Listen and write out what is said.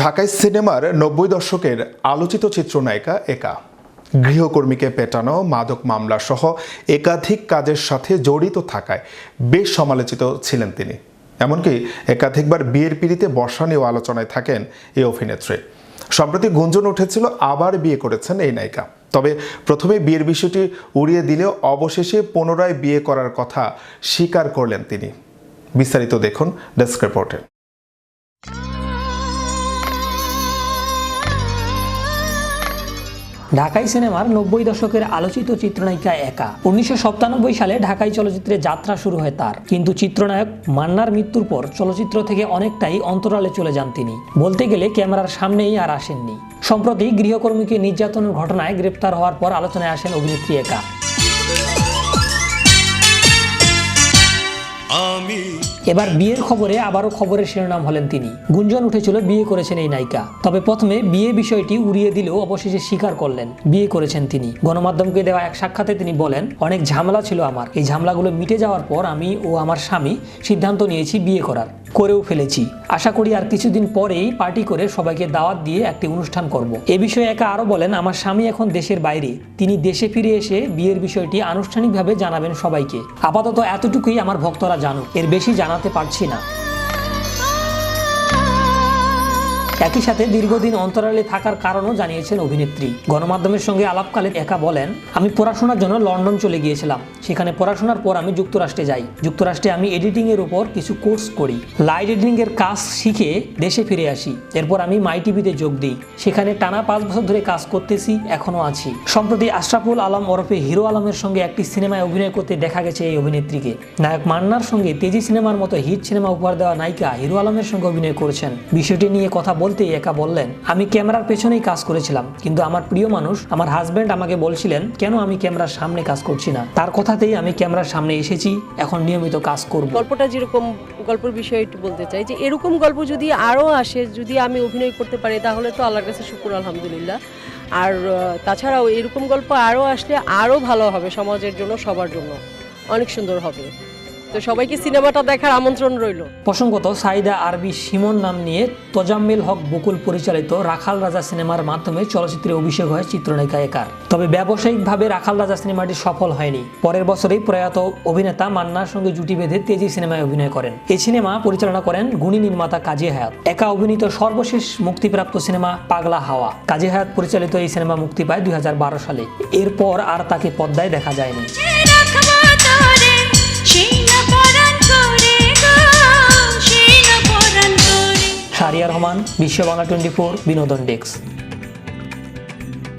ঢাকায় সিনেমার ৯০ দশকের আলোচিত চিত্রনায়িকা একা। গৃহকর্মীকে পেটানো, মাদক মামলা সহ একাধিক কাজের সাথে জড়িত থাকায় বেশ সমালোচিত ছিলেন তিনি। এমনকি একাধিকবার বিয়ের পিঁড়িতে বসা নিয়েও আলোচনায় থাকেন এই অভিনেত্রী। সম্প্রতি গুঞ্জন উঠেছিল আবার বিয়ে করেছেন এই নায়িকা। তবে প্রথমে বিয়ের বিষয়টি উড়িয়ে দিলেও অবশেষে পুনরায় বিয়ে করার কথা স্বীকার করলেন তিনি। বিস্তারিত দেখুন ডেস্ক রিপোর্টে। ঢাকাই সিনেমার ৯০ দশকের আলোচিত চিত্রনায়িকা একা। ১৯৯৭ সালে ঢাকাই চলচ্চিত্রে যাত্রা শুরু হয় তার, কিন্তু চিত্রনায়ক মান্নার মৃত্যুর পর চলচ্চিত্র থেকে অনেকটাই অন্তরালে চলে যান তিনি। বলতে গেলে ক্যামেরার সামনেই আর আসেননি। সম্প্রতি গৃহকর্মীকে নির্যাতনের ঘটনায় গ্রেপ্তার হওয়ার পর আলোচনায় আসেন অভিনেত্রী একা। এবার বিয়ের খবরে আবারও খবরের শিরোনাম হলেন তিনি। গুঞ্জন উঠেছিল বিয়ে করেছেন এই নায়িকা। তবে প্রথমে বিয়ে বিষয়টি উড়িয়ে দিলেও অবশেষে স্বীকার করলেন বিয়ে করেছেন তিনি। গণমাধ্যমকে দেওয়া এক সাক্ষাতে তিনি বলেন, অনেক ঝামেলা ছিল আমার। এই ঝামেলাগুলো মিটে যাওয়ার পর আমি ও আমার স্বামী সিদ্ধান্ত নিয়েছি বিয়ে করেও ফেলেছি। আশা করি আর কিছুদিন পরেই পার্টি করে সবাইকে দাওয়াত দিয়ে একটি অনুষ্ঠান করব। এ বিষয়ে একা আরো বলেন, আমার স্বামী এখন দেশের বাইরে। তিনি দেশে ফিরে এসে বিয়ের বিষয়টি আনুষ্ঠানিকভাবে জানাবেন সবাইকে। আপাতত এতটুকুই আমার ভক্তরা জানুক, এর বেশি জানাতে পারছি না। একই সাথে দীর্ঘদিন অন্তরালে থাকার কারণও জানিয়েছেন অভিনেত্রী। গণমাধ্যমের সঙ্গে আলাপকালে একা বলেন, আমি পড়াশোনার জন্য লন্ডন চলে গিয়েছিলাম। সেখানে পড়াশোনার পর আমি যুক্তরাষ্ট্রে যাই। যুক্তরাষ্ট্রে আমি এডিটিং এর উপর কিছু কোর্স করি। লাইট এডিটিং এর কাজ শিখে দেশে ফিরে আসি। এরপর আমি মাই টিভিতে যোগ দিই। সেখানে টানা ৫ বছর ধরে কাজ করতেছি, এখনো আছি। সম্প্রতি আশরাফুল আলম ওরফে হিরো আলমের সঙ্গে একটি সিনেমায় অভিনয় করতে দেখা গেছে এই অভিনেত্রীকে। নায়ক মান্নার সঙ্গে তেজি সিনেমার মতো হিট সিনেমা উপহার দেওয়া নায়িকা হিরো আলমের সঙ্গে অভিনয় করেছেন। বিষয়টি নিয়ে কথা বলতেই একা বললেন, আমি ক্যামেরার পেছনেই কাজ করেছিলাম, কিন্তু আমার প্রিয় মানুষ আমার হাজব্যান্ড আমাকে বলছিলেন কেন আমি ক্যামেরার সামনে কাজ করছি না। তার কথাতেই আমি ক্যামেরার সামনে এসেছি, এখন নিয়মিত কাজ করব। গল্পটা যেরকম গল্পের বিষয়ে একটু বলতে চাই যে এরকম গল্প যদি আরও আসে, যদি আমি অভিনয় করতে পারি, তাহলে তো আল্লাহর কাছে শুকর আলহামদুলিল্লাহ। আর তাছাড়াও এরকম গল্প আরও আসলে আরও ভালো হবে, সমাজের জন্য, সবার জন্য অনেক সুন্দর হবে। তো সবাইকে সিনেমাটা দেখার আমন্ত্রণ রইল। প্রসঙ্গত, সাইদা আরবি সিমন নাম নিয়ে তোজাম্মেল হক বকুল পরিচালিত রাখাল রাজা সিনেমার মাধ্যমে চলচ্চিত্রে অভিষেক হয় চিত্রনায়িকা একার। তবে ব্যবসায়িকভাবে রাখাল রাজা সিনেমাটি সফল হয়নি। পরের বছরেই প্রয়াত অভিনেতা মান্নার সঙ্গে জুটি বেঁধে তেজি সিনেমায় অভিনয় করেন। এই সিনেমা পরিচালনা করেন গুণী নির্মাতা কাজী হায়াত। একা অভিনীত সর্বশেষ মুক্তিপ্রাপ্ত সিনেমা পাগলা হাওয়া। কাজী হায়াত পরিচালিত এই সিনেমা মুক্তি পায় 2012 সালে। এরপর আর তাকে পর্দায় দেখা যায়নি। শাহরিয়ার রহমান, বিশ্ব বাংলা 24, বিনোদন ডেস্ক।